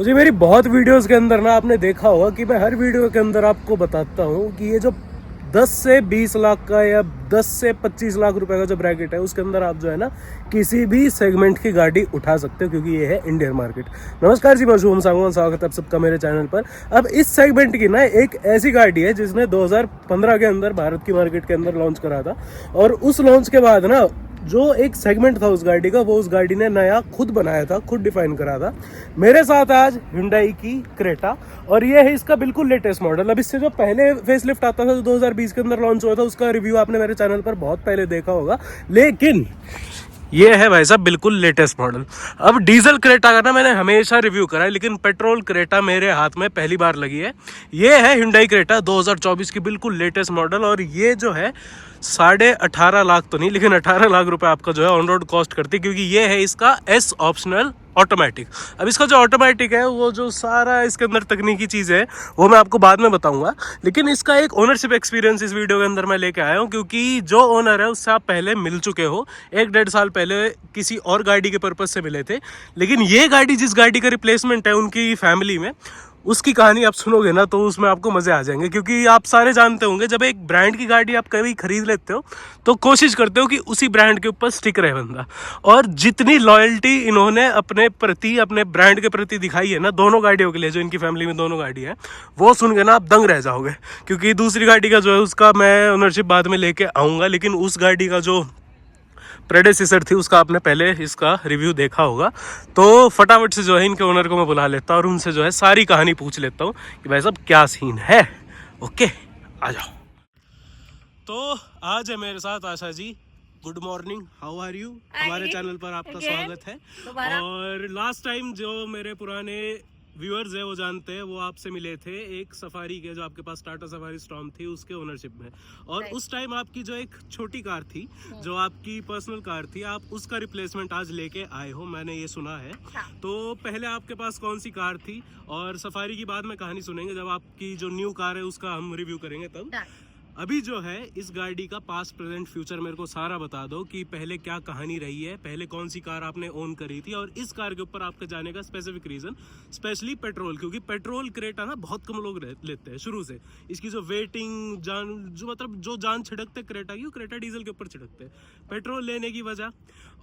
तो जी मेरी बहुत वीडियोस के अंदर ना आपने देखा होगा कि मैं हर वीडियो के अंदर आपको बताता हूँ कि ये जो 10 से 20 लाख का या 10 से 25 लाख रुपए का जो ब्रैकेट है उसके अंदर आप जो है ना किसी भी सेगमेंट की गाड़ी उठा सकते हो, क्योंकि ये है इंडियन मार्केट। नमस्कार जी, मैं शुभम सांगवान, स्वागत है आप सबका मेरे चैनल पर। अब इस सेगमेंट की ना एक ऐसी गाड़ी है जिसने 2015 के अंदर भारत की मार्केट के अंदर लॉन्च करा था, और उस लॉन्च के बाद ना जो एक सेगमेंट था उस गाड़ी का, वो उस गाड़ी ने नया खुद बनाया था, खुद डिफाइन करा था। मेरे साथ आज Hyundai की क्रेटा, और ये है इसका बिल्कुल लेटेस्ट मॉडल। अब इससे जो पहले फेसलिफ्ट आता था जो 2020 के अंदर लॉन्च हुआ था, उसका रिव्यू आपने मेरे चैनल पर बहुत पहले देखा होगा, लेकिन ये है भाई साहब बिल्कुल लेटेस्ट मॉडल। अब डीजल क्रेटा का ना मैंने हमेशा रिव्यू करा है, लेकिन पेट्रोल क्रेटा मेरे हाथ में पहली बार लगी है। ये है Hyundai क्रेटा 2024 की बिल्कुल लेटेस्ट मॉडल, और ये जो है 18.5 लाख तो नहीं, लेकिन 18 लाख रुपए आपका जो है ऑन रोड कॉस्ट करती है, क्योंकि ये है इसका एस ऑप्शनल ऑटोमेटिक। अब इसका जो ऑटोमेटिक है, वो जो सारा इसके अंदर तकनीकी चीज़ें है वो मैं आपको बाद में बताऊंगा, लेकिन इसका एक ओनरशिप एक्सपीरियंस इस वीडियो के अंदर मैं लेके आया हूँ, क्योंकि जो ओनर है उससे आप पहले मिल चुके हो, 1-1.5 साल पहले किसी और गाड़ी के पर्पज से मिले थे। लेकिन ये गाड़ी जिस गाड़ी का रिप्लेसमेंट है उनकी फैमिली में, उसकी कहानी आप सुनोगे ना तो उसमें आपको मजे आ जाएंगे। क्योंकि आप सारे जानते होंगे, जब एक ब्रांड की गाड़ी आप कभी खरीद लेते हो तो कोशिश करते हो कि उसी ब्रांड के ऊपर स्टिक रहे बंदा, और जितनी लॉयल्टी इन्होंने अपने प्रति, अपने ब्रांड के प्रति दिखाई है ना, दोनों गाड़ियों के लिए, जो इनकी फैमिली में दोनों गाड़ी है, वो सुन के ना आप दंग रह जाओगे। क्योंकि दूसरी गाड़ी का जो है उसका मैं ओनरशिप बाद में लेके आऊँगा, लेकिन उस गाड़ी का जो प्रेडेसेसर थी उसका आपने पहले इसका रिव्यू देखा होगा। तो फटाफट से जो है इनके ओनर को मैं बुला लेता हूँ और उनसे जो है सारी कहानी पूछ लेता हूँ कि भाई साहब क्या सीन है। ओके, आ जाओ। तो आज है मेरे साथ Asha ji. Good morning, how are you? हमारे चैनल पर आपका स्वागत है। और लास्ट टाइम जो मेरे पुराने व्यूअर्स है वो जानते हैं, वो आपसे मिले थे एक सफारी के, जो आपके पास टाटा सफारी स्टॉर्म थी उसके ओनरशिप में, और उस टाइम आपकी जो एक छोटी कार थी, जो आपकी पर्सनल कार थी, आप उसका रिप्लेसमेंट आज लेके आए हो, मैंने ये सुना है। तो पहले आपके पास कौन सी कार थी, और सफारी की बाद में कहानी सुनेंगे, जब आपकी जो न्यू कार है उसका हम रिव्यू करेंगे तब। अभी जो है इस गाड़ी का पास्ट प्रेजेंट फ्यूचर मेरे को सारा बता दो कि पहले क्या कहानी रही है, पहले कौन सी कार आपने ओन करी थी, और इस कार के ऊपर आपके जाने का स्पेसिफिक रीजन, स्पेशली पेट्रोल, क्योंकि पेट्रोल क्रेटा ना बहुत कम लोग लेते हैं शुरू से। इसकी जो वेटिंग जान, जो मतलब जो जान छिड़कते क्रेटा की, वो क्रेटा डीजल के ऊपर छिड़कते हैं, पेट्रोल लेने की वजह।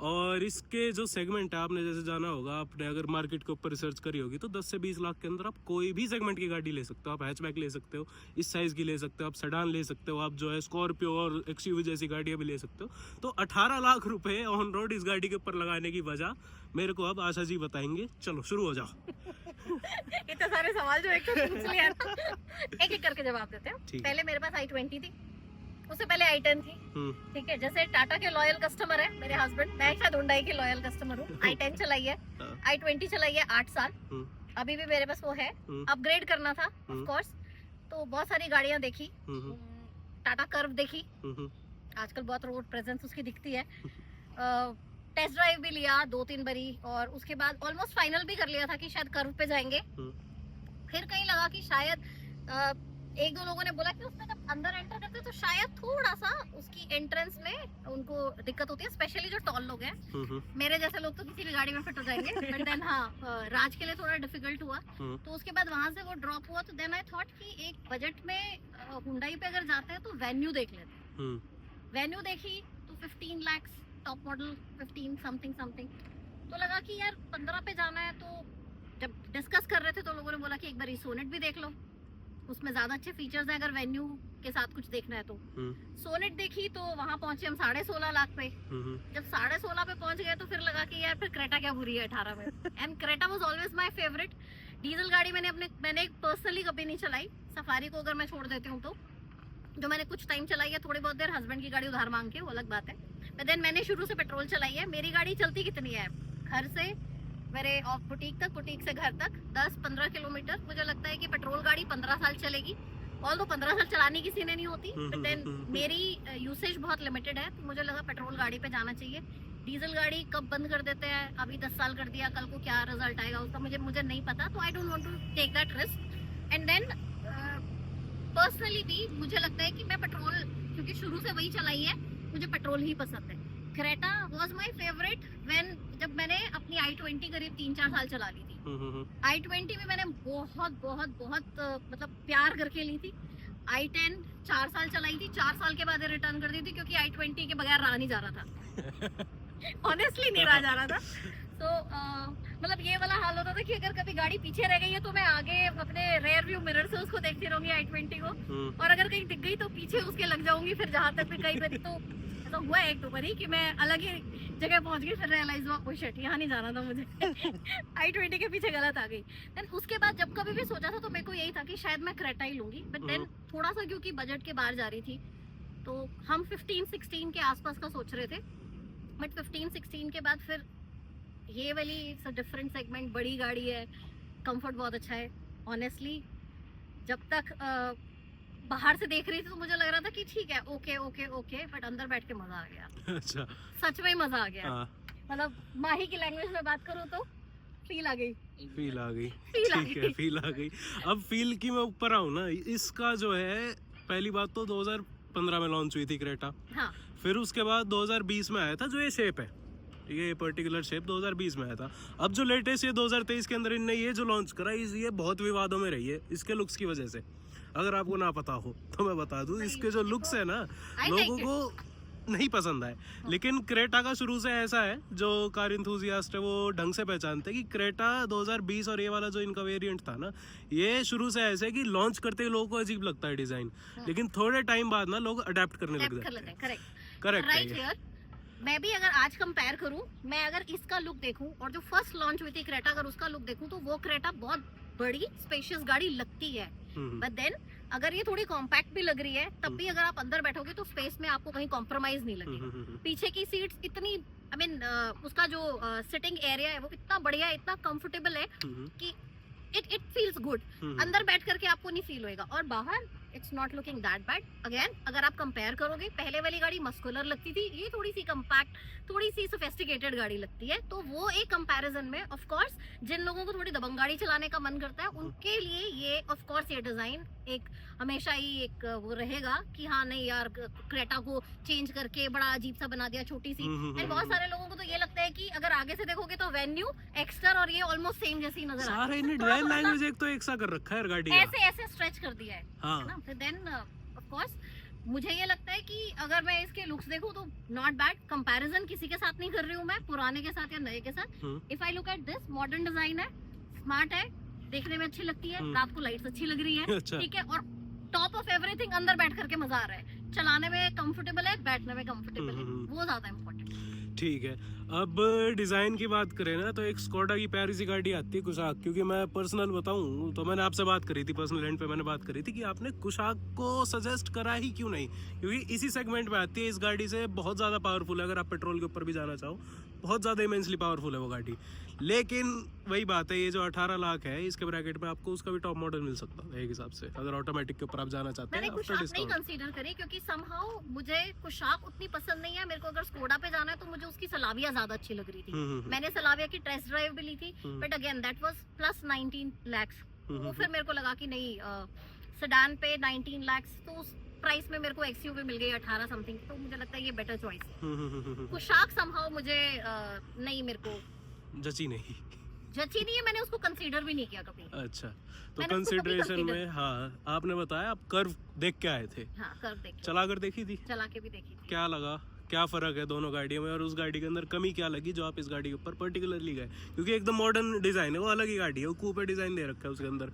और इसके जो सेगमेंट है, आपने जैसे जाना होगा, आपने अगर मार्केट के ऊपर रिसर्च करी होगी, तो 10 से 20 लाख के अंदर आप कोई भी सेगमेंट की गाड़ी ले सकते हो। आप हैचबैक ले सकते हो, इस साइज की ले सकते हो, आप सेडान ले सकते हो, आप जो है स्कॉर्पियो और एक्सयूवी जैसी गाड़ियां भी ले सकते हो। तो 18 लाख रुपए ऑन रोड इस गाड़ी के ऊपर लगाने की वजह मेरे को अब आशा जी बताएंगे। चलो शुरू हो जाओ। इतने सारे सवाल जो एक तो पूछ लिया ना, एक एक करके जवाब देते हैं। पहले मेरे पास i20 थी, उससे पहले i10 थी, ठीक है। जैसे टाटा के लॉयल कस्टमर है मेरे हस्बैंड, मैं शायद Hyundai की लॉयल कस्टमर हूँ। i10 चलाई है, i20 चलाई है 8 साल, अभी भी मेरे पास वो है। अपग्रेड करना था ऑफ कोर्स, तो बहुत सारी गाड़ियां देखी, टाटा कर्व देखी, आजकल बहुत रोड प्रेजेंस उसकी दिखती है। टेस्ट ड्राइव भी लिया 2-3 बारी, और उसके बाद ऑलमोस्ट फाइनल भी कर लिया था कि शायद कर्व पे जाएंगे। फिर कहीं लगा कि शायद 1-2 लोगों ने बोला कि उसमें जब अंदर एंटर करते तो शायद थोड़ा सा उसकी एंट्रेंस में उनको दिक्कत होती है, स्पेशली जो टॉल लोग हैं। मेरे जैसे लोग तो किसी भी गाड़ी में फिट हो जाएंगे, बट देन हाँ, राज के लिए थोड़ा डिफिकल्ट हुआ। तो उसके बाद वहां से वो ड्रॉप हुआ, तो देन आई थॉट कि एक बजट में Hyundai पे अगर जाते हैं तो वेन्यू देख लेते हैं। वेन्यू देखी तो 15 लाख टॉप मॉडल, 15 समथिंग, तो लगा कि यार 15 पे जाना है। तो जब डिस्कस कर रहे थे तो लोगों ने बोला कि एक बार सोनेट भी देख लो, उसमें ज्यादा अच्छे फीचर्स हैं अगर वेन्यू के साथ कुछ देखना है तो। सोनेट देखी तो वहां पहुंचे हम 16.5 लाख पे। जब 16.5 पे पहुंच गए तो फिर लगा कि यार फिर क्रेटा क्या बुरी है 18 में। And Creta was always my favourite. Diesel गाड़ी मैंने पर्सनली कभी नहीं चलाई। सफारी को अगर मैं छोड़ देती हूँ तो जो मैंने कुछ टाइम चलाई है, थोड़ी बहुत देर, हस्बैंड की गाड़ी उधार मांग के, वो अलग बात है। बट देन मैंने शुरू से पेट्रोल चलाई है। मेरी गाड़ी चलती कितनी है, घर से मेरे बुटीक तक, बुटीक से घर तक 10-15 किलोमीटर। मुझे लगता है कि पेट्रोल गाड़ी 15 साल चलेगी, ऑल्दो 15 साल चलानी किसी ने नहीं होती, बट देन मेरी यूसेज बहुत लिमिटेड है, तो मुझे लगा पेट्रोल गाड़ी पे जाना चाहिए। डीजल गाड़ी कब बंद कर देते हैं, अभी 10 साल कर दिया, कल को क्या रिजल्ट आएगा उसका मुझे नहीं पता, तो I don't want to take that risk. And then personally भी मुझे लगता है कि मैं पेट्रोल, क्योंकि शुरू से वही चलाई है, मुझे पेट्रोल ही पसंद है। Creta was my favourite when, जब मैंने अपनी i20 करीब 3-4 साल चला ली थी, i20 भी मैंने बहुत बहुत बहुत मतलब प्यार करके ली थी। i10 4 साल चलाई थी, 4 साल के बाद रिटर्न कर दी थी क्योंकि i20 के बगैर रहा नहीं जा रहा था। ऑनेस्टली नहीं रहा जा रहा था। तो मतलब ये वाला हाल होता था कि अगर कभी गाड़ी पीछे रह गई है तो मैं आगे अपने रेयर व्यू मिरर से उसको देखती रहूंगी i20 को, और अगर कहीं दिख गई तो पीछे उसके लग जाऊंगी। फिर जहां तक भी कई बार तो ऐसा हुआ एक दो बारी कि मैं अलग ही जगह पहुंच गई, फिर रियलाइज हुआ ओ शिट यहाँ नहीं जाना था मुझे। i20 के पीछे गलत आ गई। देन उसके बाद जब कभी भी सोचा था तो मेरे को यही था कि शायद मैं क्रेटा ही लूंगी, बट देन थोड़ा सा क्योंकि बजट के बाहर जा रही थी तो हम 15-16 के आसपास का सोच रहे थे। बट 15-16 के बाद फिर ये वाली डिफरेंट सेगमेंट, बड़ी गाड़ी है, कंफर्ट बहुत अच्छा है। ऑनेस्टली जब तक बाहर से देख रही थी तो मुझे लग रहा था कि ठीक है, ओके ओके ओके, बट अंदर बैठ के मजा आ गया। अच्छा, सच में ही मजा आ गया। मतलब माही की लैंग्वेज में बात करूँ तो फील आ गई। फील आ गई, फील आ ठीक है, गई। फील आ गई। अब फील की मैं ऊपर आऊँ ना, इसका जो है पहली बात तो 2015 में लॉन्च हुई थी क्रेटा। हाँ, फिर उसके बाद 2020 में आया था जो ये शेप है, ये पर्टिकुलर शेप 2020 में आया था। अब जो लेटेस्ट ये 2023 के अंदर इनने ये जो लॉन्च करा, ये बहुत विवादों में रही है इसके लुक्स की वजह से। अगर आपको ना पता हो तो मैं बता दूं, इसके जो लुक्स है ना लोगों को नहीं पसंद आए। लेकिन क्रेटा का शुरू से ऐसा है, जो कार इंथुजियास्ट है वो ढंग से पहचानते हैं कि क्रेटा 2020 और ये वाला जो इनका वेरिएंट था ना, ये शुरू से ऐसे है कि लॉन्च करते ही लोगों को अजीब लगता है डिजाइन, लेकिन थोड़े टाइम बाद ना लोग अडेप्ट करने लग जाते हैं। Correct right here. मैं भी अगर आज कंपेयर करूं, मैं अगर इसका लुक देखूं और जो फर्स्ट लॉन्च हुई थी क्रेटा, अगर उसका लुक देखूं तो वो क्रेटा बहुत बड़ी स्पेशियस गाड़ी लगती है। बट देन अगर ये थोड़ी कॉम्पैक्ट भी लग रही है, तब भी अगर आप अंदर बैठोगे तो स्पेस में आपको कहीं कॉम्प्रोमाइज नहीं लगेगा। पीछे की सीट्स इतनी उसका जो सिटिंग एरिया है वो इतना बढ़िया है, इतना कंफर्टेबल है कि इट फील्स गुड। अंदर बैठ करके आपको नहीं फील होएगा, और बाहर it's not looking that bad. Again अगर आप कंपेयर करोगे, पहले वाली गाड़ी मस्कुलर लगती थी, ये थोड़ी सी कंपैक्ट, थोड़ी सी सोफिस्टिकेटेड गाड़ी लगती है। तो वो एक कंपैरिजन में ऑफ कोर्स जिन लोगों को थोड़ी दबंग गाड़ी चलाने का मन करता है उनके लिए ये ऑफ कोर्स ये डिजाइन एक हमेशा ही एक वो रहेगा कि हाँ नहीं यार, क्रेटा को चेंज करके बड़ा अजीब सा बना दिया, छोटी सी। एंड बहुत सारे लोगों को तो ये लगता है कि अगर आगे से देखोगे तो वेन्यू, एक्स्टर और ये ऑलमोस्ट सेम जैसी नजर आ सारे इन्हें डिजाइन लैंग्वेज एक तो एक सा कर रखा है गाड़ी का, ऐसे ऐसे स्ट्रेच कर दिया है। हाँ। फिर देन ऑफ कोर्स मुझे ये लगता है कि अगर मैं इसके लुक्स देखूं तो नॉट बैड। कंपैरिजन किसी के साथ नहीं कर रही हूँ मैं, पुराने के साथ या नए के साथ। If I look at this, modern design है, स्मार्ट है, देखने में अच्छी लगती है, रात को लाइट्स अच्छी लग रही है, ठीक है, और टॉप ऑफ एवरीथिंग अंदर बैठ करके मजा आ रहा है, चलाने में कंफर्टेबल है, बैठने में कंफर्टेबल है, वो ज्यादा इम्पोर्टेंट। ठीक है। अब डिज़ाइन की बात करें ना तो एक स्कोडा की प्यारी सी गाड़ी आती है कुशाक। क्योंकि मैं पर्सनल बताऊं तो मैंने आपसे बात करी थी, पर्सनल एंड पे मैंने बात करी थी कि आपने कुशाक को सजेस्ट करा ही क्यों नहीं, क्योंकि इसी सेगमेंट में आती है। इस गाड़ी से बहुत ज़्यादा पावरफुल है, अगर आप पेट्रोल के ऊपर भी जाना चाहो बहुत ज़्यादा इमेंसली पावरफुल है वो गाड़ी। लेकिन वही बात है, ये जो 18 लाख है इसके ब्रैकेट में आपको उसका भी टॉप मॉडल मिल सकता है एक हिसाब से, अगर ऑटोमेटिक के ऊपर आप जाना चाहते हैं। मैंने कुशाक नहीं कंसीडर करी क्योंकि समहाउ मुझे कुशाक उतनी पसंद नहीं है। मेरे को अगर स्कोडा पे जाना है तो मुझे उसकी सलाविया ज्यादा अच्छी लग रही थी। मैंने सलाविया की टेस्ट ड्राइव भी ली थी, but again that was plus 19 lakh. तो फिर मेरे को लगा कि नहीं, सेडान पे 19 लाख, तो उस प्राइस में मेरे को एक्सयूवी मिल गई 18 समथिंग, तो मुझे लगता है ये बेटर चॉइस है। कुशाक समहाउ मुझे नहीं, मेरे को जची नहीं है, मैंने उसको कंसीडर भी नहीं किया कभी। अच्छा, तो कंसीडरेशन में हाँ आपने बताया आप कर्व देख के आए थे। हाँ, कर्व देख, चला कर देखी थी? चला के भी देखी थी। क्या लगा, क्या फर्क है दोनों गाड़ियों में, और उस गाड़ी के अंदर कमी क्या लगी जो आप इस गाड़ी के ऊपर पर्टिकुलरली गए? क्योंकि एकदम मॉडर्न डिजाइन है, वो अलग ही गाड़ी है, वो कूपे डिजाइन दे रखा है उसके अंदर।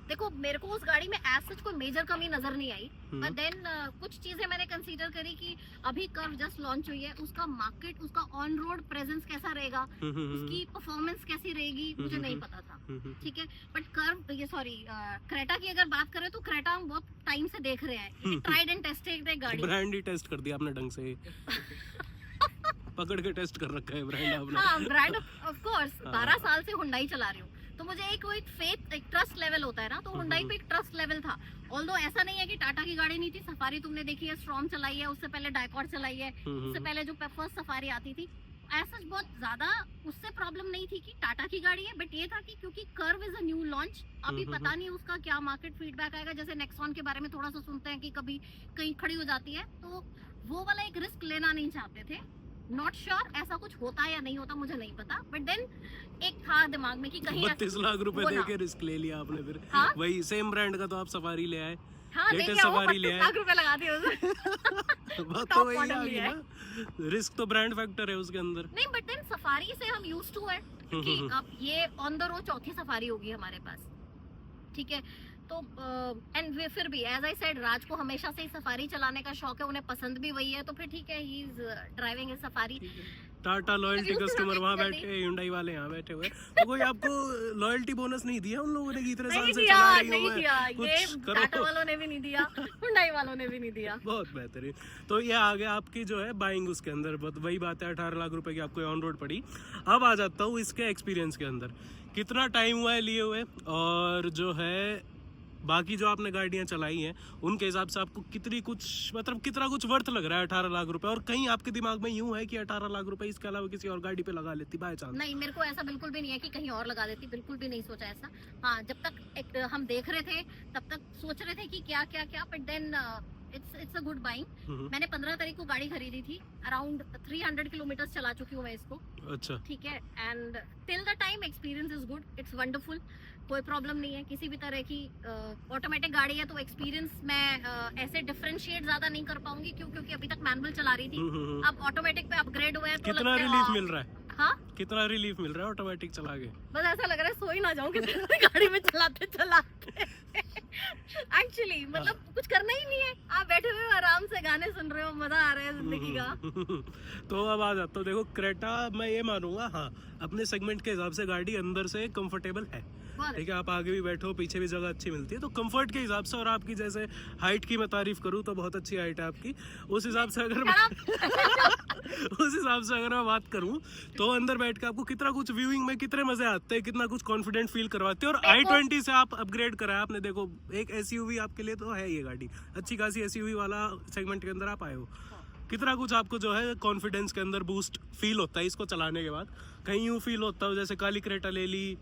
देखो मेरे को उस गाड़ी में एज सच कोई मेजर कमी नजर नहीं आई, बट देन कुछ चीजें मैंने कंसीडर करी कि अभी कर्व जस्ट लॉन्च हुई है, उसका मार्केट, उसका ऑन रोड प्रेजेंस कैसा रहेगा, उसकी परफॉर्मेंस कैसी रहेगी, मुझे नहीं पता था। ठीक है, बट कर्व ये सॉरी क्रेटा की अगर बात करें तो क्रेटा हम बहुत टाइम से देख रहे हैं, ट्राइड एंड टेस्टेड गाड़ी। ब्रांड ही टेस्ट कर दिया आपने ढंग से पकड़ के टेस्ट कर रखा है ब्रांड आपने। हाँ, ब्रांड ऑफ कोर्स 12 साल से हुंडई चला रही हूँ, तो मुझे एक फेथ, एक ट्रस्ट लेवल होता है ना, तो हुंडई पे एक ट्रस्ट लेवल था। ऑल्दो ऐसा नहीं है कि टाटा की गाड़ी नहीं थी, सफारी तुमने देखी है, स्ट्रॉम चलाई है, उससे पहले डायकॉट चलाई है, उससे पहले जो फर्स्ट सफारी आती थी, ऐसा बहुत ज्यादा उससे प्रॉब्लम नहीं थी कि टाटा की गाड़ी है। बट ये था कि क्योंकि curve is a new launch, अभी पता नहीं उसका क्या मार्केट फीडबैक आएगा। जैसे नेक्सॉन के बारे में थोड़ा सा सुनते हैं कि कभी कहीं खड़ी हो जाती है, तो वो वाला एक रिस्क लेना नहीं चाहते थे। नॉट श्योर ऐसा कुछ होता है या नहीं होता, मुझे नहीं पता, बट देन एक था दिमाग में कि कहीं 32 लाख रुपए वो ना। देके रिस्क ले लिया आपने फिर। हाँ? वही सेम ब्रांड का तो आप सफारी ले आए। हाँ लेटेस्ट लेके आओ, सफारी ले 32 आए। लाख रुपए लगा दिए उसमें। बात Top तो वही model आ गई लिया है। ना, रिस्क तो ब्रांड फैक्टर है उसके अंदर। नहीं बट देन सफारी से हम यूज टू है, क्योंकि अब ये ऑन द रोड चौथी सफारी होगी हमारे पास, ठीक है। तो एंड फिर भी एज आई सेड, राज को हमेशा से ही सफारी चलाने का शौक है, उन्हें पसंद भी वही है, तो फिर ठीक है, he is driving A safari. Tata loyalty customer वहाँ बैठे, Hyundai वाले यहाँ बैठे हुए, तो कोई आपको लॉयल्टी बोनस नहीं दिया उन लोगों ने कि इतने साल नहीं से दिया, चला रही नहीं हो? दिया, ये कुछ टाटा करो। वालों ने भी नहीं दिया, Hyundai वालों ने भी नहीं दिया। बहुत बेहतरीन। तो ये आ गया आपकी जो है बाइंग, उसके अंदर वही बात है, 18 लाख रुपए की आपको ऑन रोड पड़ी। अब आ जाता हूँ इसके एक्सपीरियंस के अंदर, कितना टाइम हुआ है लिए हुए, और जो है बाकी जो आपने गाड़ियां चलाई हैं उनके हिसाब से आपको कितनी कुछ, मतलब कितना कुछ वर्थ लग रहा है 18 लाख रुपए, और कहीं आपके दिमाग में यूं है कि 18 लाख रुपए इसके अलावा किसी और गाड़ी पे लगा लेती बाय चांस? नहीं, मेरे को ऐसा बिल्कुल भी नहीं है कि कहीं और लगा देती, बिल्कुल भी नहीं सोचा ऐसा। हाँ, जब तक हम देख रहे थे तब तक सोच रहे थे कि क्या क्या क्या, but then it's a good buying. मैंने 15 तारीख को गाड़ी खरीदी थी, अराउंड 300 किलोमीटर चला चुकी हूँ मैं इसको, अच्छा, ठीक है। And till the time experience is good, it's wonderful, कोई प्रॉब्लम नहीं है किसी भी तरह की। ऑटोमेटिक गाड़ी है तो एक्सपीरियंस मैं ऐसे डिफरेंशिएट ज्यादा नहीं कर पाऊंगी, क्योंकि अभी तक मैनुअल चला रही थी, अब ऑटोमेटिक पे अपग्रेड हुआ है तो कितना लगता है, रिलीफ हाँ। मिल रहा है? हाँ, कितना रिलीफ मिल रहा है ऑटोमेटिक चला के? बस ऐसा लग रहा है सो ही ना जाऊं किसी गाड़ी में चलाते चलाते। एक्चुअली मतलब कुछ करना ही नहीं है, आप बैठे हुए हो आराम से गाने सुन रहे हो, मजा आ रहा है जिंदगी का। तो अब आ जाता हूँ, देखो क्रेटा मैं ये मानूंगा, हाँ अपने सेगमेंट के हिसाब से गाड़ी अंदर से कंफर्टेबल है, बहुत ठीक है। आप आगे भी बैठो, पीछे भी जगह अच्छी मिलती है, तो कंफर्ट के हिसाब से, और आपकी जैसे हाइट की मैं तारीफ करूँ तो बहुत अच्छी हाइट है आपकी, उस हिसाब से अगर उस हिसाब से अगर मैं बात करूँ तो अंदर बैठ के आपको कितना कुछ व्यूइंग में कितने मजे आते हैं, कितना कुछ कॉन्फिडेंट फील करवाते हैं। और i20 से आप अपग्रेड कराया आपने, देखो एक एसयूवी आपके लिए तो है ये गाड़ी, अच्छी खासी एसयूवी वाला सेगमेंट के अंदर आप आए हो, कितना कुछ आपको जो है कॉन्फिडेंस के अंदर बूस्ट फील होता है इसको चलाने के बाद। कहीं यूँ फील होता है जैसे काली क्रेटा ले ली,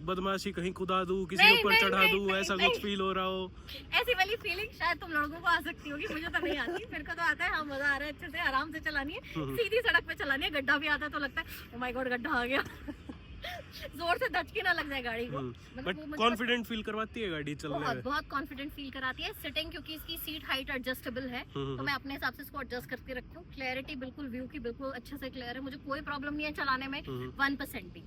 बदमाशी कहीं कुदा दूं, किसी के ऊपर चढ़ा दूं, ऐसा कुछ फील हो रहा हो? ऐसी वाली फीलिंग शायद तुम लोगों को आ सकती होगी, मुझे तो नहीं आती। मेरे को तो आता है, हाँ मजा आ रहा है, अच्छे से आराम से चलानी है, सीधी सड़क पे चलानी है। गड्ढा भी आता है तो लगता है ओह माय गॉड गड्ढा आ गया, जोर से धचकी ना लग जाए गाड़ी को। बट कॉन्फिडेंट फील करवाती है गाड़ी चलने बहुत में? बहुत कॉन्फिडेंट फील कराती है। सिटिंग, क्योंकि इसकी सीट हाइट एडजस्टेबल है, तो मैं अपने हिसाब से इसको एडजस्ट करके रखती हूँ। क्लैरिटी बिल्कुल, व्यू की बिल्कुल अच्छे से क्लियर है, मुझे कोई प्रॉब्लम नहीं है चलाने में 1% भी।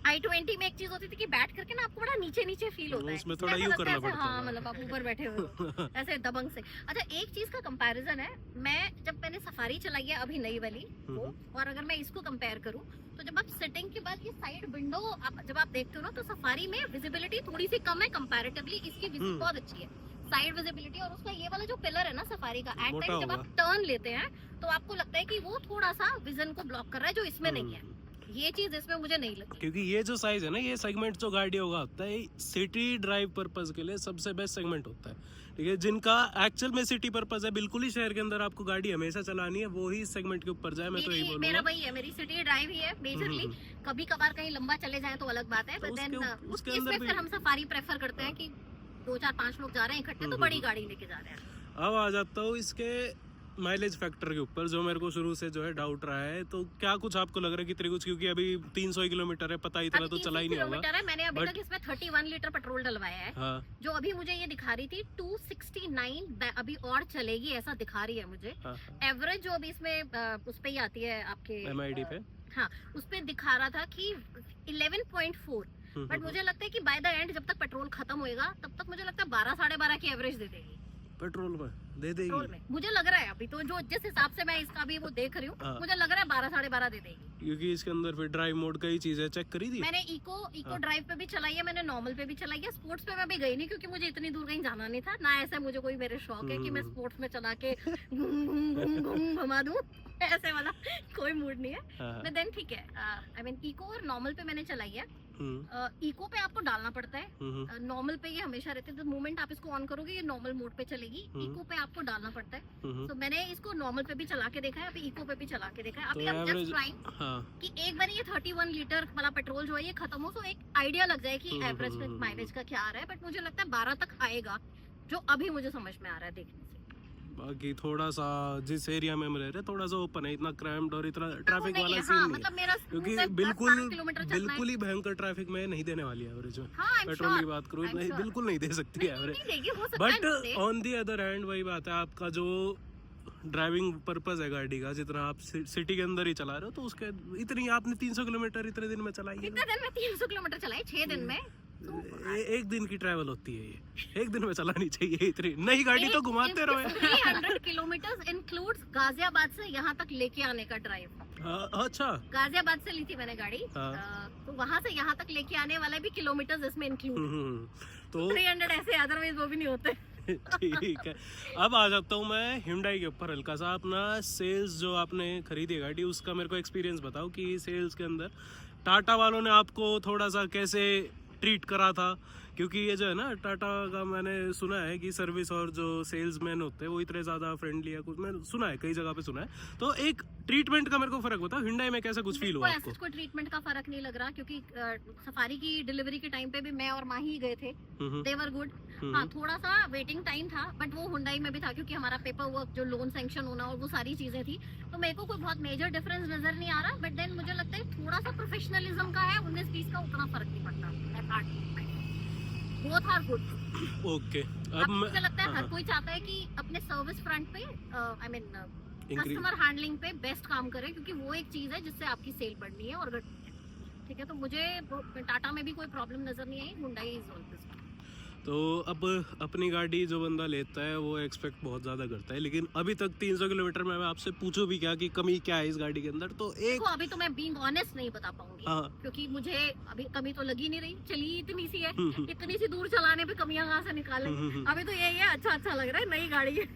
i20 में एक चीज होती थी कि बैठ करके ना आपको बड़ा नीचे नीचे फील होता है, उसमें थोड़ा यूं करना पड़ता है। हाँ, मतलब आप ऊपर बैठे हुए हो ऐसे दबंग से। अच्छा, एक चीज का कंपैरिजन है, मैंने सफारी चलाई है अभी नई वाली वो, और अगर मैं इसको कंपेयर करूँ तो जब आप सिटिंग के बाद ये साइड विंडो जब आप देखते हो ना, तो सफारी में विजिबिलिटी थोड़ी सी कम है कंपैरेटिवली, इसकी विजिबिलिटी बहुत अच्छी है, साइड विजिबिलिटी। और उसका ये वाला जो पिलर है ना सफारी का, एट टाइम जब आप टर्न लेते हैं तो आपको लगता है कि वो थोड़ा सा विजन को ब्लॉक कर रहा है, जो इसमें नहीं है। ये चीज इसमें मुझे नहीं लगती, क्योंकि ये जो साइज है ना, ये सेगमेंट जो गाड़ियों का होता है सिटी ड्राइव पर्पस के लिए सबसे बेस्ट सेगमेंट होता है, ठीक है। जिनका एक्चुअल में सिटी पर्पस है, बिल्कुल ही शहर के अंदर आपको गाड़ी हमेशा चलानी है, वो ही सेगमेंट के ऊपर जाए, मैं तो यही बोलूंगा। मेरा वही है, मेरी सिटी ड्राइव ही है मेजरली। कभी कभार कहीं लंबा चले जाए तो अलग बात है, बट देन इसमें फिर हम सफारी प्रेफर करते हैं कि 2 4 5 लोग जा रहे हैं इकट्ठे, तो बड़ी गाड़ी लेके जा रहे हैं। अब आ जाता हूँ इसके माइलेज फैक्टर के ऊपर, जो मेरे को शुरू से जो है डाउट रहा है, तो क्या कुछ आपको लग रहा है कितनी कुछ, क्योंकि अभी 300 किलोमीटर है, पता इतना तो चला ही नहीं होगा। है, मैंने अभी तक इसमें 31 लीटर पेट्रोल डलवाया है। हाँ। जो अभी मुझे ये दिखा रही थी 269 अभी और चलेगी ऐसा दिखा रही है मुझे। हाँ। एवरेज जो अभी इसमें उस पे ही आती है आपके MID पे, हाँ, उस पे दिखा रहा था कि 11.4, बट मुझे लगता है कि बाय द एंड जब तक पेट्रोल खत्म होएगा तब तक मुझे लगता है 12 साढ़े 12 की एवरेज दे देगी पेट्रोल में, दे देगी पेट्रोल में। मुझे लग रहा है अभी तो जो जिस हिसाब से मैं इसका भी वो देख रही हूँ, हाँ। मुझे लग रहा है 12 साढ़े 12 दे देगी, क्योंकि इसके अंदर फिर ड्राइव मोड कई चीजें चेक करी थी मैंने इको ड्राइव पे भी चलाई है, मैंने नॉर्मल पे भी चलाई है, स्पोर्ट्स पे मैं भी गई नहीं क्योंकि मुझे इतनी दूर कहीं जाना नहीं था ना, ऐसा मुझे कोई मेरे शौक है कि मैं स्पोर्ट्स में चला के घूम घुमा दूं, ऐसे वाला कोई मूड नहीं है। बट देन ठीक है, आई मीन इको और नॉर्मल पे मैंने चलाई है। इको पे आपको डालना पड़ता है, नॉर्मल पे ये हमेशा रहते हैं, तो मोमेंट आप इसको ऑन करोगे ये नॉर्मल मोड पे चलेगी, इको पे आपको डालना पड़ता है। तो मैंने इसको नॉर्मल पे भी चला के देखा है, अभी इको पे भी चला के देखा है। अभी हम जस्ट ट्राइंग कि एक बार ये 31 लीटर वाला पेट्रोल जो है ये खत्म हो, तो एक आइडिया लग जाए कि एवरेज माइलेज का क्या आ रहा है। बट मुझे लगता है 12 तक आएगा, जो अभी मुझे समझ में आ रहा है देखने से। बाकी थोड़ा सा जिस एरिया में हम रह रहे हैं थोड़ा सा ओपन है, इतना क्रैम्ड और इतना ट्रैफिक नहीं वाला है, सीन हाँ, नहीं मतलब है, मेरा क्योंकि स्कूल से बिल्कुल 10-12 किलोमीटर चलना है। बिल्कुल ही भयंकर ट्रैफिक में नहीं देने वाली है एवरेज में। हाँ, I'm पेट्रोल की sure, बात करूँ I'm नहीं, sure। बिल्कुल नहीं दे सकती है एवरेज। नहीं देगी, हो सकता है बट नहीं दे। ऑन दी अदर हैंड वही बात है, आपका जो ड्राइविंग पर्पस है गाड़ी का, जितना आप सिटी के अंदर ही चला रहे हो तो उसके इतनी आपने 300 किलोमीटर इतने दिन में चलाई है। कितने दिन में 300 किलोमीटर चलाई? 6 दिन में। एक दिन की ट्रैवल होती है ये, एक दिन में चलानी चाहिए इतनी। नई गाड़ी तो घुमाते रहो। 300 किलोमीटर इंक्लूड्स गाजियाबाद से यहाँ तक लेके आने का ड्राइव। अच्छा, गाजियाबाद से ली थी मैंने गाड़ी, तो वहाँ से यहाँ तक लेके आने वाले भी किलोमीटर इसमें इंक्लूड। तो 300 ऐसे, अदरवाइज वो भी नहीं होते। ठीक है, अब आ जाता हूँ मैं Hyundai के ऊपर हल्का सा। अपना सेल्स जो आपने खरीदी है गाड़ी, उसका मेरे को एक्सपीरियंस बताओ कि सेल्स के अंदर टाटा वालों ने आपको थोड़ा सा कैसे ट्रीट करा था, क्योंकि ये जो है ना टाटा का मैंने सुना है कि सर्विस और जो सेल्समैन होते हैं वो इतने ज़्यादा फ्रेंडली है, कुछ मैंने सुना है, कई जगह पे सुना है। तो एक ट्रीटमेंट का मेरे को फर्क बताओ, Hyundai में कैसा कुछ फील हुआ आपको? कोई ट्रीटमेंट का फर्क नहीं लग रहा, क्योंकि सफारी की डिलीवरी के टाइम पे भी मैं और माही गए थे, दे वर गुड। हाँ, थोड़ा सा वेटिंग टाइम था, बट वो Hyundai में भी था, क्योंकि हमारा पेपर वर्क जो लोन सैंक्शन होना और वो सारी चीजें थी, तो मेरे को कोई बहुत मेजर डिफरेंस नजर नहीं आ रहा। बट देन मुझे लगता है थोड़ा सा प्रोफेशनलिज्म का है, 19-20 का उतना फर्क नहीं पड़ता। Both are good. ओके, अब मुझे लगता है हर कोई चाहता है कि अपने सर्विस फ्रंट पे, आई मीन कस्टमर हैंडलिंग पे बेस्ट काम करे, क्योंकि वो एक चीज है जिससे आपकी सेल बढ़नी है और घटनी है। ठीक है, तो मुझे टाटा में भी कोई प्रॉब्लम नजर नहीं आई। Hyundai is always. तो अब अपनी गाड़ी जो बंदा लेता है वो एक्सपेक्ट बहुत ज़्यादा करता है, लेकिन अभी तक 300 किलोमीटर में मैं आपसे पूछूं भी क्या कि कमी क्या है इस गाड़ी के अंदर, तो एक देखो, अभी तो मैं बीइंग ऑनेस्ट नहीं बता पाऊंगी, हाँ। क्योंकि मुझे अभी कमी तो लगी नहीं रही। चली इतनी सी है, इतनी सी दूर चलाने पे कमियां कहाँ से निकालें? अभी तो यही है, अच्छा लग रहा है, नई गाड़ी है।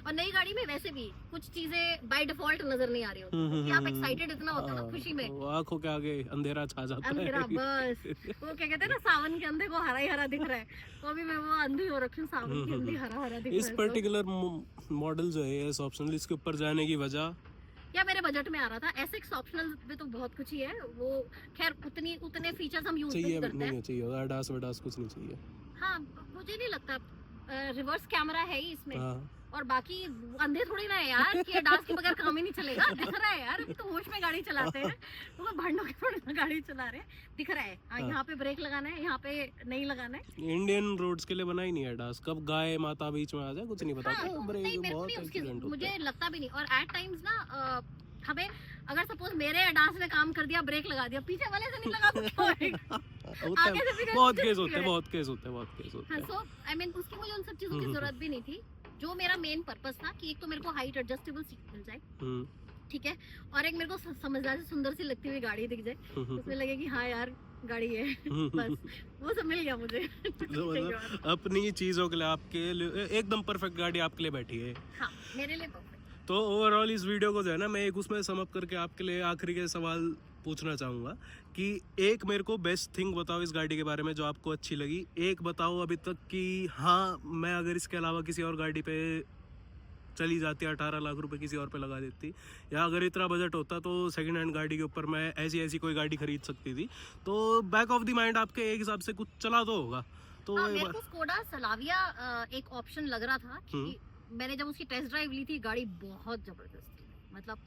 और नई गाड़ी में वैसे भी कुछ चीजें बाय डिफॉल्ट नजर नहीं आ रही होती, आप एक्साइटेड इतना होते हो ना खुशी में, आंखों के आगे अंधेरा छा जाता अंधेरा है। बस। वो क्या कहते हैं ना, सावन के अंधे को हरा ही हरा दिख रहा है, तो अभी मैं वो अंधी हो रखी हूँ, सावन के अंधे हरा हरा दिख रहा है। इस पर्टिकुलर मॉडल जो है इस ऑप्शनल, इसके ऊपर जाने की वजह या मेरे बजट में आ रहा था। SX ऑप्शनल में तो बहुत कुछ ही है, वो खैर उतने फीचर्स हम यूज नहीं करते हैं। नहीं चाहिए, ADAS वडास कुछ नहीं चाहिए। हाँ, मुझे नहीं लगता। रिवर्स कैमरा है ही इसमें, हाँ। और बाकी अंधे थोड़ी ना है यार कि ADAS के बगैर काम ही नहीं चलेगा। दिख रहा है यार, अभी तो होश में गाड़ी चलाते हैं, तो मैं भांडों के थोड़ी ना गाड़ी चला रहे हैं, दिख रहा है। हाँ, यहाँ पे ब्रेक लगाना है, यहाँ पे नहीं लगाना है। इंडियन रोड्स के लिए बना ही नहीं है ADAS, कब गाय माता बीच में आ जाए कुछ नहीं पता। हाँ, तो नहीं, मेरे को नहीं उसकी, मुझे लगता भी नहीं। और एट टाइम्स ना हमें अगर सपोज मेरे ADAS ने काम कर दिया, ब्रेक लगा दिया, पीछे वाले से नहीं लगा तो क्या होगा? आगे से भी बहुत केस होते हैं। सो आई मीन उसकी मुझे उन सब चीजों की जरूरत भी नहीं थी। जो मेरा मेन पर्पस था कि एक तो मेरे को हाइट एडजस्टेबल सीट मिल जाए, ठीक है, और एक मेरे को समझदार से सुंदर सी लगती हुई गाड़ी दिख जाए, उसमें लगे कि हाँ यार गाड़ी है, बस वो सब मिल गया मुझे। अपनी चीजों के लिए आपके लिए एकदम परफेक्ट गाड़ी आपके लिए बैठी है। हाँ, मेरे लिए परफेक्ट। तो ओवरऑल इस वीडियो को जो है ना, मैं एक उसमें सम अप करके आपके लिए आखिरी के सवाल पूछना चाहूँगा कि एक मेरे को बेस्ट थिंग बताओ इस गाड़ी के बारे में जो आपको अच्छी लगी। एक बताओ अभी तक कि हाँ, मैं अगर इसके अलावा किसी और गाड़ी पे चली जाती 18 लाख रुपए किसी और पे लगा देती, या अगर इतना बजट होता तो सेकंड हैंड गाड़ी के ऊपर मैं ऐसी कोई गाड़ी खरीद सकती थी, तो बैक ऑफ द माइंड आपके एक हिसाब से कुछ चला तो होगा। तो हाँ, मेरे को स्कोडा सलाविया एक ऑप्शन लग रहा था कि मैंने जब उसकी टेस्ट ड्राइव ली थी, गाड़ी बहुत जबरदस्त थी, मतलब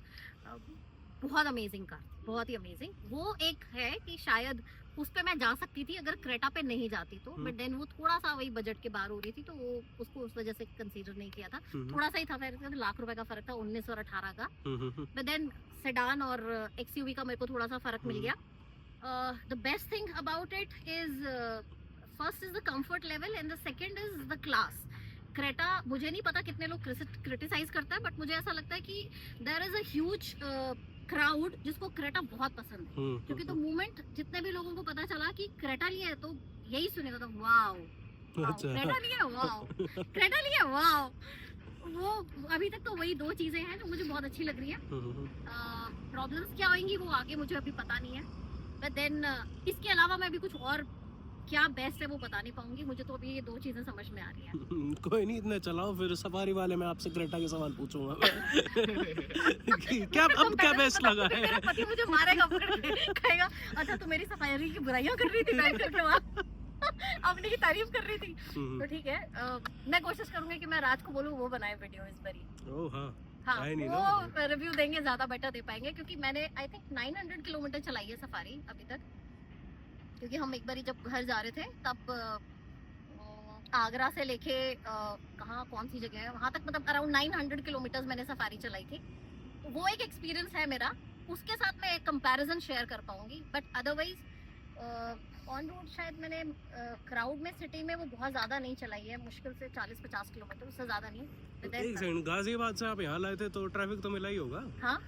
बहुत अमेजिंग कार, बहुत ही अमेजिंग। वो एक है कि शायद उस पे मैं जा सकती थी अगर क्रेटा पे नहीं जाती तो, बट देन वो थोड़ा सा वही बजट के बाहर हो रही थी, तो वो उसको उस वजह से कंसीडर नहीं किया था। थोड़ा सा ही था, फिर लाख रुपए का फर्क था, 19 और 18 का। बट देन सेडान और XUV का मेरे को थोड़ा सा फर्क मिल गया। The best thing about it is first is the comfort level and the second is the class. Creta मुझे नहीं पता कितने लोग क्रिटिसाइज करता है, बट मुझे ऐसा लगता है कि there is a huge crowd जिसको क्रेटा बहुत पसंद है, क्योंकि तो मूवमेंट जितने भी लोगों को पता चला कि क्रेटा लिया है तो यही सुनेगा था, वाओ क्रेटा लिया, वाओ क्रेटा लिया, वाओ। वो अभी तक तो वही दो चीजें हैं जो मुझे बहुत अच्छी लग रही है। प्रॉब्लम्स क्या होंगी वो आगे मुझे अभी पता नहीं है, बट देन इसके अलावा मैं भी कुछ और क्या बेस्ट है वो बता नहीं पाऊंगी। मुझे तो अभी ये दो चीजें समझ में आ रही हैं। कोई नहीं, इतने चलाओ, फिर सफारी वाले में आपसे क्रेटा के सवाल पूछूंगा। क्या अब क्या बेस्ट लगा है? मेरा पति मुझे मारेगा, पकड़ के कहेगा अच्छा तू मेरी सफारी की बुराइयां कर रही थी बैठ करके वहाँ। अपनी की तारीफ कर रही थी। तो ठीक है, मैं कोशिश करूंगी कि मैं राज को बोलूँ वो बनाए वीडियो इस बारी। ओह हाँ, हाँ, I नहीं वो रिव्यू देंगे, ज्यादा बेटर दे पाएंगे, क्योंकि मैंने आई थिंक 900 किलोमीटर चलाई है सफारी अभी तक। क्योंकि हम एक बारी जब घर जा रहे थे तब आगरा से लेके कहाँ कौन सी जगह है वहां तक, मतलब अराउंड 900 किलोमीटर मैंने सफारी चलाई थी। तो वो एक एक्सपीरियंस है मेरा, उसके साथ मैं एक कंपैरिजन शेयर कर पाऊंगी। बट अदरवाइज ऑन रोड शायद मैंने क्राउड में सिटी में वो बहुत ज्यादा नहीं चलाई है, मुश्किल से 40-50 किलोमीटर, उससे ज्यादा नहीं। एक सेकंड, गाजियाबाद से आप यहाँ लाए थे तो ट्रैफिक तो मिला ही होगा? हाँ,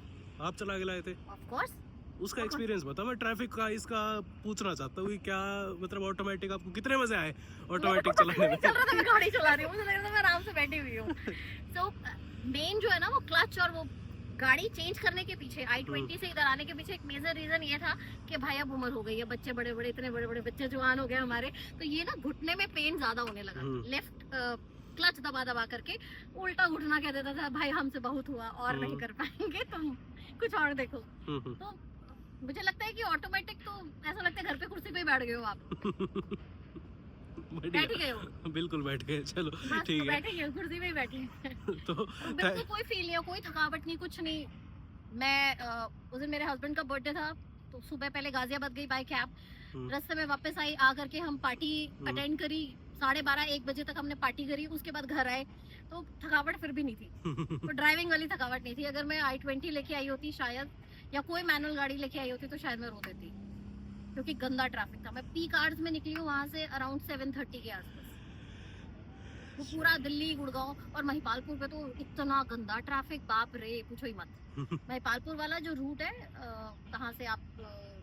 आप चला के लाए थे? Of course. उसका एक्सपीरियंस बता, मैं ट्रैफिक का इसका पूछना चाहता हूँ कि क्या मतलब ऑटोमेटिक आपको कितने मजे आए ऑटोमेटिक चलाने में? चल रहा था, मैं गाड़ी चला रही हूँ, मुझे लग रहा था मैं आराम से बैठी हुई हूँ। तो मेन जो है ना वो क्लच और वो गाड़ी चेंज करने के पीछे, I-20 से इधर आने के पीछे एक मेजर रीजन ये था कि भाई अब उम्र हो गई है, बच्चे बड़े बड़े, इतने बड़े बड़े बच्चे जवान हो गए हमारे, तो ये ना घुटने में पेन ज्यादा होने लगा। लेफ्ट क्लच दबा दबा करके उल्टा घुटना कह देता था, भाई हमसे बहुत हुआ और नहीं कर पाएंगे, तुम कुछ और देखो। तो मुझे लगता है कि ऑटोमेटिक तो ऐसा लगता है घर पे कुर्सी पे ही बैठ गए हो आप। बैठ गए हो, बिल्कुल बैठ गए, चलो ठीक है, बैठे गए कुर्सी पे ही बैठे। तो बिल्कुल कोई फील नहीं है, कोई थकावट नहीं, कुछ नहीं। मैं उस दिन मेरे हस्बैंड का बर्थडे था, तो सुबह पहले गाजियाबाद गई बाय कैब, रास्ते में वापस आई, आकर के हम पार्टी अटेंड करी, 12:30-1 बजे तक हमने पार्टी करी, उसके बाद घर आए, तो थकावट फिर भी नहीं थी। तो ड्राइविंग वाली थकावट नहीं थी। अगर मैं I-20 लेके आई होती शायद, या कोई मैनुअल गाड़ी लेके आई होती, तो शायद मैं रो देती, क्योंकि गंदा ट्रैफिक था। मैं पीक आवर्स में निकली हूँ वहां से अराउंड 7:30 के आसपास। वो पूरा दिल्ली, गुड़गांव और महिपालपुर पे तो इतना गंदा ट्रैफिक, बाप रे पूछो ही मत। महिपालपुर वाला जो रूट है, कहाँ से आप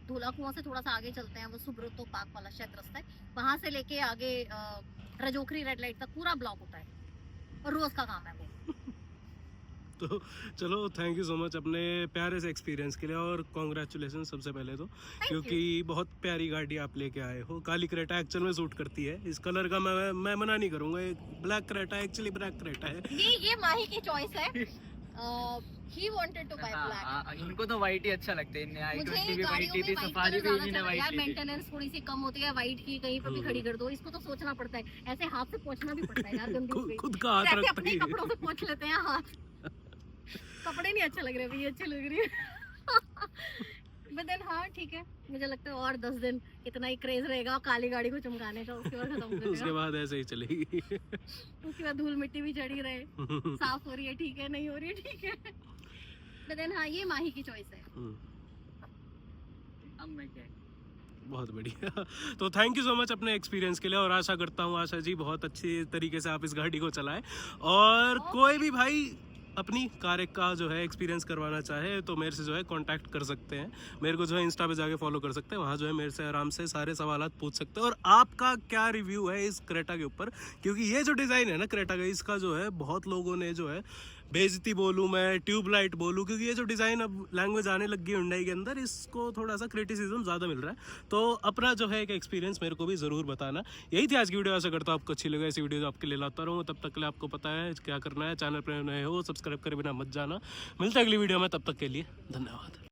धोला कुआं से थोड़ा सा आगे चलते हैं, वो सुब्रतो पार्क वाला शायद रास्ता है, वहां से लेके आगे रजोखरी रेड लाइट तक पूरा ब्लॉक होता है, और रोज का काम है वो। तो चलो, थैंक यू सो मच अपने प्यारे से एक्सपीरियंस के लिए, और कॉन्ग्रेचुलेसन सबसे पहले तो, क्योंकि बहुत प्यारी गाड़ी आप लेके आए हो। काली क्रेटा एक्चुअल में सूट करती है, इस कलर का मैं मना नहीं करूंगा। एक black Creta actually black Creta है, ये माही की चॉइस है। he wanted to buy black। इनको तो व्हाइट ही अच्छा लगता है, इनने I-20 भी व्हाइट मुझे थी, सफारी भी इन्होंने व्हाइट यार ली थी। मेंटेनेंस थोड़ी सी कम होती है व्हाइट की, कहीं पर भी खड़ी कर दो, इसको तो सोचना पड़ता है, ऐसे हाथ से पोंछना भी पड़ता है यार, गंदी खुद का हाथ ऐसे रखता अपने है। कपड़ों से पोंछ लेते हैं हाथ। कपड़े नहीं अच्छे लग रहे, अभी अच्छे लग रही है। बट देन हाँ ठीक है, मुझे लगता है और 10 दिन इतना ही क्रेज रहेगा काली गाड़ी को चमकाने का, उसके बाद खत्म हो जाएगा। उसके बाद ऐसे ही चलेगी। उसके बाद धूल मिट्टी भी चढ़ी रहे, साफ हो रही है ठीक है, नहीं हो रही है ठीक है। बट देन हाँ, ये माही की चॉइस है। अब मैं क्या, बहुत बढ़िया। तो थैंक यू सो मच अपने एक्सपीरियंस के लिए, और आशा करता हूँ आशा जी बहुत अच्छी तरीके से आप इस गाड़ी को चलाएं, और कोई भी भाई अपनी कार का जो है एक्सपीरियंस करवाना चाहे तो मेरे से जो है कांटेक्ट कर सकते हैं। मेरे को जो है इंस्टा पे जाके फॉलो कर सकते हैं, वहाँ जो है मेरे से आराम से सारे सवालात पूछ सकते हैं। और आपका क्या रिव्यू है इस क्रेटा के ऊपर, क्योंकि ये जो डिज़ाइन है ना क्रेटा का, इसका जो है बहुत लोगों ने जो है बेइज्जती बोलूँ मैं, ट्यूबलाइट बोलूँ, क्योंकि ये जो डिज़ाइन अब लैंग्वेज आने लग गई हुंडई के अंदर, इसको थोड़ा सा क्रिटिसिज्म ज़्यादा मिल रहा है। तो अपना जो है एक एक्सपीरियंस मेरे को भी ज़रूर बताना। यही थी आज की वीडियो, आशा करता हूँ आपको अच्छी लगे। ऐसी वीडियो आपके लिए लाता रहूँ, तब तक के लिए आपको पता है क्या करना है। चैनल पर नए हो सब्सक्राइब करे बिना मत जाना। मिलते हैं अगली वीडियो में, तब तक के लिए धन्यवाद।